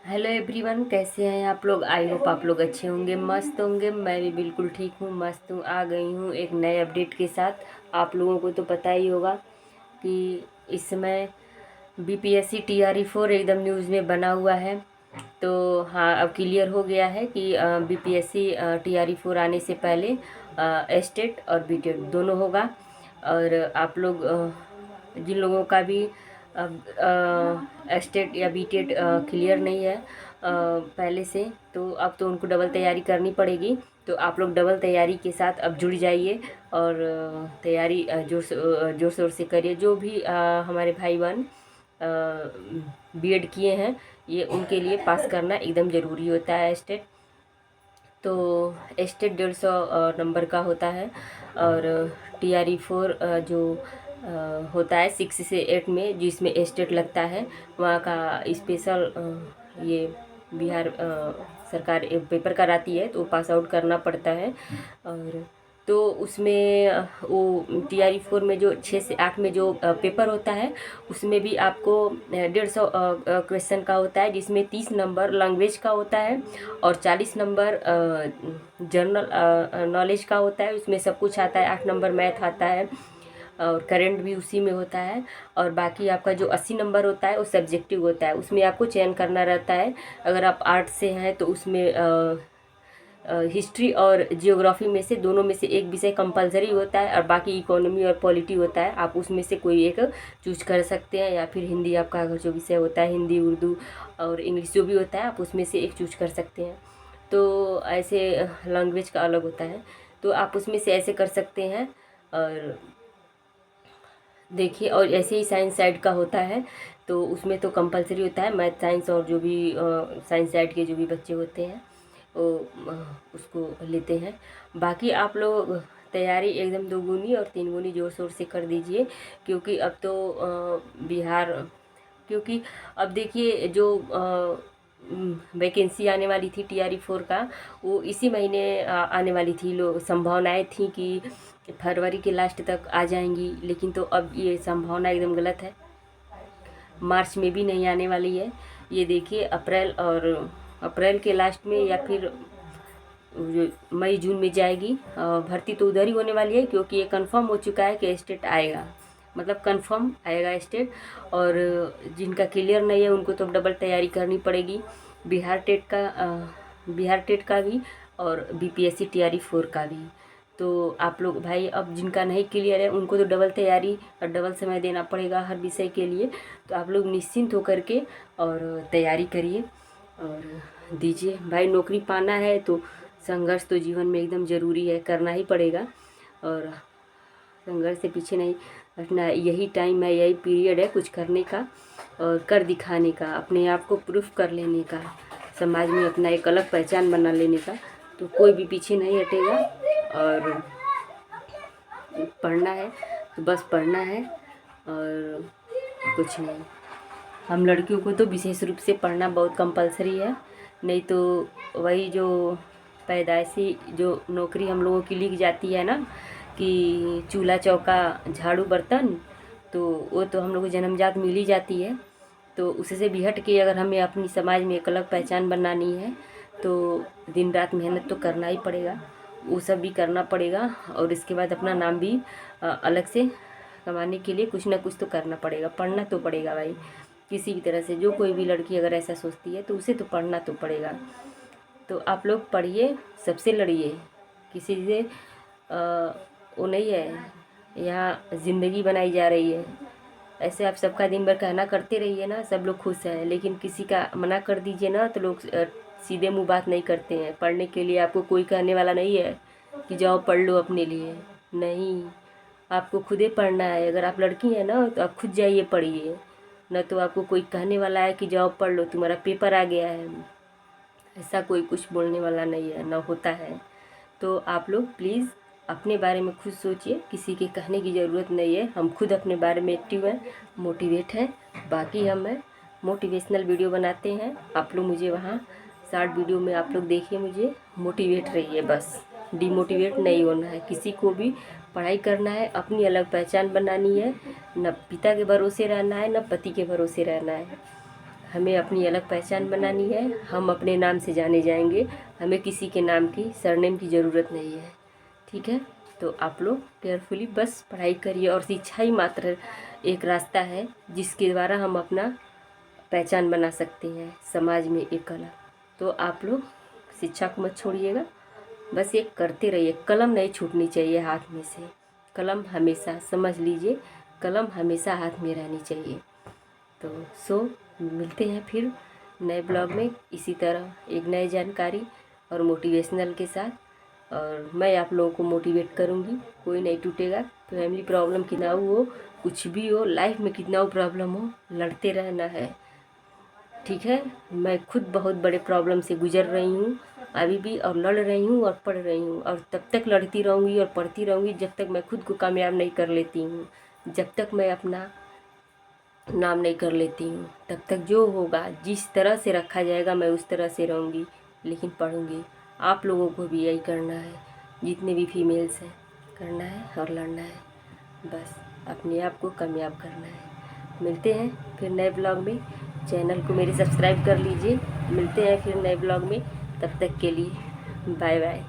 Hello everyone, कैसे हैं आप लोग। आई होप आप लोग अच्छे होंगे, मस्त होंगे। मैं भी बिल्कुल ठीक हूँ, मस्त हूँ। आ गई हूँ एक नए अपडेट के साथ। आप लोगों को तो पता ही होगा कि इस समय बीपीएससी टीआरई 4 एकदम न्यूज़ में बना हुआ है। तो हाँ, अब क्लियर हो गया है कि बीपीएससी टीआरई 4 आने से पहले एस्टेट और बीटेट दोनों होगा। और आप लोग जिन लोगों का भी एस्टेट या बीटेट क्लियर नहीं है पहले से, तो अब तो उनको डबल तैयारी करनी पड़ेगी। तो आप लोग डबल तैयारी के साथ अब जुड़ जाइए और तैयारी जोर शोर से करिए। जो भी हमारे भाई बहन बीएड किए हैं, ये उनके लिए पास करना एकदम ज़रूरी होता है एस्टेट। तो एस्टेट 150 नंबर का होता है। और टीआरई 4 जो होता है 6 से 8 में, जिसमें एस्टेट लगता है, वहाँ का स्पेशल ये बिहार सरकार एक पेपर कराती है, तो पास आउट करना पड़ता है। और तो उसमें वो टीआरई 4 में जो 6 से 8 में जो पेपर होता है, उसमें भी आपको 150 क्वेश्चन का होता है, जिसमें 30 नंबर लैंग्वेज का होता है और 40 नंबर जनरल नॉलेज का होता है। उसमें सब कुछ आता है। 8 नंबर मैथ आता है और करंट भी उसी में होता है। और बाकी आपका जो 80 नंबर होता है वो सब्जेक्टिव होता है, उसमें आपको चयन करना रहता है। अगर आप आर्ट से हैं तो उसमें हिस्ट्री और जियोग्राफी में से दोनों में से एक विषय कंपलसरी होता है, और बाकी इकोनॉमी और पॉलिटी होता है। आप उसमें से कोई एक चूज कर सकते हैं, या फिर हिंदी, आपका अगर जो विषय होता है हिंदी, उर्दू और इंग्लिश जो भी होता है, आप उसमें से एक चूज कर सकते हैं। तो ऐसे लैंग्वेज का अलग होता है, तो आप उसमें से ऐसे कर सकते हैं। और देखिए, और ऐसे ही साइंस साइड का होता है, तो उसमें तो कंपलसरी होता है मैथ साइंस, और जो भी साइंस साइड के जो भी बच्चे होते हैं वो उसको लेते हैं। बाकी आप लोग तैयारी एकदम 2 गुनी और 3 गुनी जोर शोर से कर दीजिए, क्योंकि अब तो बिहार, क्योंकि अब देखिए जो वैकेंसी आने वाली थी टीआरई 4 का, वो इसी महीने आने वाली थी। लोग संभावनाएं थी कि फरवरी के लास्ट तक आ जाएंगी, लेकिन तो अब ये संभावना एकदम गलत है। मार्च में भी नहीं आने वाली है। ये देखिए अप्रैल के लास्ट में, या फिर मई जून में जाएगी। भर्ती तो उधर ही होने वाली है, क्योंकि ये कंफर्म हो चुका है कि स्टेट आएगा, मतलब कंफर्म आएगा स्टेट। और जिनका क्लियर नहीं है उनको तो डबल तैयारी करनी पड़ेगी, बिहार टेट का भी और बीपीएससी टीआरई 4 का भी। तो आप लोग भाई, अब जिनका नहीं क्लियर है उनको तो डबल तैयारी और डबल समय देना पड़ेगा हर विषय के लिए। तो आप लोग निश्चिंत होकर के और तैयारी करिए और दीजिए भाई। नौकरी पाना है तो संघर्ष तो जीवन में एकदम ज़रूरी है, करना ही पड़ेगा। और संघर्ष से पीछे नहीं हटना है। यही टाइम है, यही पीरियड है कुछ करने का और कर दिखाने का, अपने आप को प्रूफ कर लेने का, समाज में अपना एक अलग पहचान बना लेने का। तो कोई भी पीछे नहीं हटेगा। और पढ़ना है तो बस पढ़ना है और कुछ नहीं। हम लड़कियों को तो विशेष रूप से पढ़ना बहुत कंपलसरी है, नहीं तो वही जो पैदाइशी जो नौकरी हम लोगों की लिख जाती है ना, कि चूल्हा चौका झाड़ू बर्तन, तो वो तो हम लोग को जन्मजात मिल ही जाती है। तो उससे भी हट के अगर हमें अपनी समाज में एक अलग पहचान बनानी है, तो दिन रात मेहनत तो करना ही पड़ेगा, वो सब भी करना पड़ेगा। और इसके बाद अपना नाम भी अलग से कमाने के लिए कुछ ना कुछ तो करना पड़ेगा, पढ़ना तो पड़ेगा भाई। किसी भी तरह से जो कोई भी लड़की अगर ऐसा सोचती है तो उसे तो पढ़ना तो पड़ेगा। तो आप लोग पढ़िए, सबसे लड़िए, किसी से वो नहीं है। यहाँ ज़िंदगी बनाई जा रही है। ऐसे आप सबका दिन भर कहना करते रहिए ना, सब लोग खुश हैं, लेकिन किसी का मना कर दीजिए ना तो लोग सीधे मुंह बात नहीं करते हैं। पढ़ने के लिए आपको कोई कहने वाला नहीं है कि जाओ पढ़ लो अपने लिए, नहीं, आपको खुद ही पढ़ना है। अगर आप लड़की हैं ना तो आप खुद जाइए पढ़िए, न तो आपको कोई कहने वाला है कि जाओ पढ़ लो, तुम्हारा पेपर आ गया है। ऐसा कोई कुछ बोलने वाला नहीं है, ना होता है। तो आप लोग प्लीज़ अपने बारे में खुद सोचिए, किसी के कहने की ज़रूरत नहीं है। हम खुद अपने बारे में एक्टिव हैं, मोटिवेट हैं। बाकी हम मोटिवेशनल वीडियो बनाते हैं, आप लोग मुझे वहाँ शॉर्ट वीडियो में आप लोग देखिए, मुझे मोटिवेट रहिए, बस डिमोटिवेट नहीं होना है। किसी को भी पढ़ाई करना है, अपनी अलग पहचान बनानी है, न पिता के भरोसे रहना है, न पति के भरोसे रहना है। हमें अपनी अलग पहचान बनानी है, हम अपने नाम से जाने जाएंगे, हमें किसी के नाम की सरनेम की ज़रूरत नहीं है। ठीक है, तो आप लोग केयरफुली बस पढ़ाई करिए, और शिक्षा ही मात्र एक रास्ता है जिसके द्वारा हम अपना पहचान बना सकते हैं समाज में एक अलग। तो आप लोग शिक्षा को मत छोड़िएगा, बस ये करते रहिए। कलम नहीं छूटनी चाहिए हाथ में से, कलम हमेशा, समझ लीजिए, कलम हमेशा हाथ में रहनी चाहिए। तो मिलते हैं फिर नए ब्लॉग में इसी तरह एक नई जानकारी और मोटिवेशनल के साथ। और मैं आप लोगों को मोटिवेट करूँगी, कोई नहीं टूटेगा। फैमिली प्रॉब्लम कितना हो, कुछ भी हो, लाइफ में कितना प्रॉब्लम हो, लड़ते रहना है। ठीक है, मैं खुद बहुत बड़े प्रॉब्लम से गुजर रही हूँ अभी भी, और लड़ रही हूँ और पढ़ रही हूँ, और तब तक लड़ती रहूँगी और पढ़ती रहूँगी जब तक मैं खुद को कामयाब नहीं कर लेती हूँ, जब तक मैं अपना नाम नहीं कर लेती हूँ। तब तक जो होगा, जिस तरह से रखा जाएगा, मैं उस तरह से रहूँगी, लेकिन पढ़ूँगी। आप लोगों को भी यही करना है, जितने भी फीमेल्स हैं, करना है और लड़ना है, बस अपने आप को कामयाब करना है। मिलते हैं फिर नए ब्लॉग में, चैनल को मेरे सब्सक्राइब कर लीजिए। मिलते हैं फिर नए ब्लॉग में, तब तक के लिए बाय बाय।